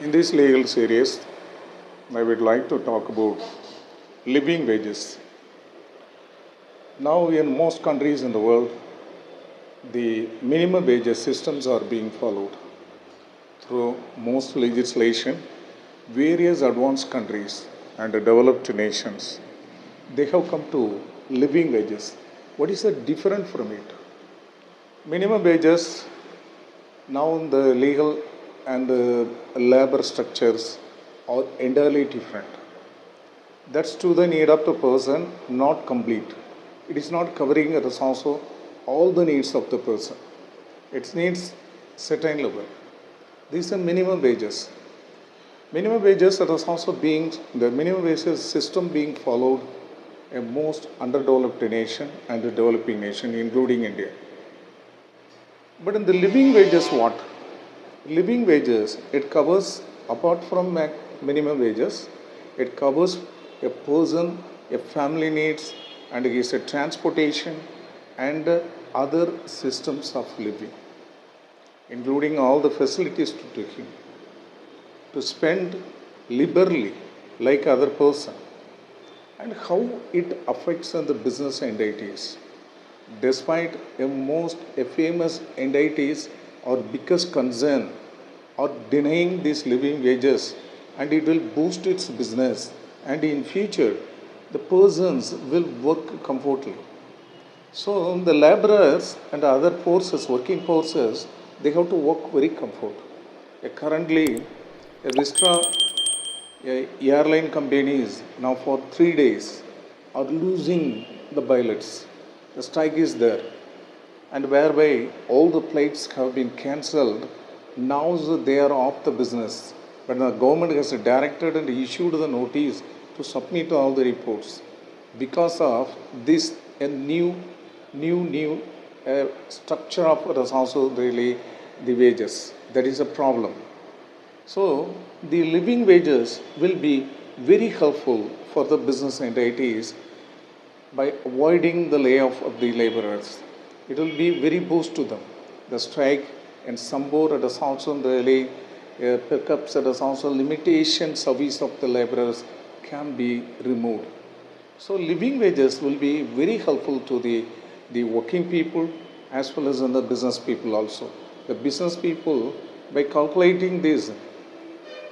In this legal series, I would like to talk about living wages. Now, in most countries in the world, the minimum wages systems are being followed through most legislation. Various advanced countries and developed nations, they have come to living wages. What is the different from it? Minimum wages, now the legal and labor structures are entirely different. That's to the need of the person, not complete. It is not covering also all the needs of the person. It needs certain level. These are minimum wages. Minimum wages are also being, the minimum wages system being followed in most underdeveloped nation and the developing nation, including India. But in the living wages, what? Living wages, it covers, apart from minimum wages, it covers a person, a family needs, and it is a transportation and other systems of living, including all the facilities to him, to spend liberally like other person, and how it affects on the business entities. Despite a famous entities or biggest concern or denying these living wages, and it will boost its business, and in future the persons will work comfortably. So the laborers and other forces, working forces, they have to work very comfort. Currently, a Vistra airline companies now for 3 days are losing the pilots. The strike is there, and whereby all the flights have been cancelled. Now they are off the business, but the government has directed and issued the notice to submit all the reports. Because of this, a new structure of also really the wages. That is a problem. So the living wages will be very helpful for the business entities by avoiding the layoff of the laborers. It will be very boost to them. The strike and some more it is also really pickups, it is also limitation service of the laborers can be removed. So living wages will be very helpful to the working people as well as in the business people also. The business people, by calculating this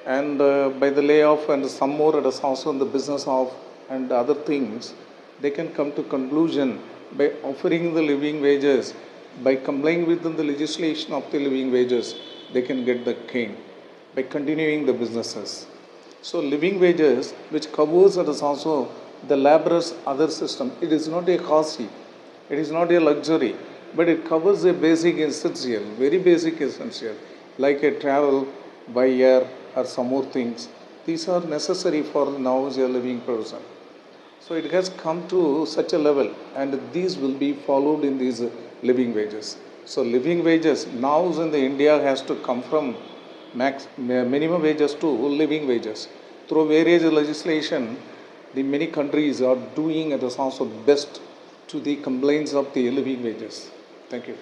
and by the layoff and some more it is also in the business of and other things, they can come to conclusion by offering the living wages, by complying with the legislation of the living wages, they can get the gain by continuing the businesses. So living wages, which covers it is also the laborers other system. It is not a costly, it is not a luxury, but it covers a basic essential, very basic essential, like a travel by air or some more things. These are necessary for now as a living person. So it has come to such a level, and these will be followed in these living wages. So living wages now in the India has to come from minimum wages to living wages. Through various legislation, the many countries are doing it as also best to the complaints of the living wages. Thank you.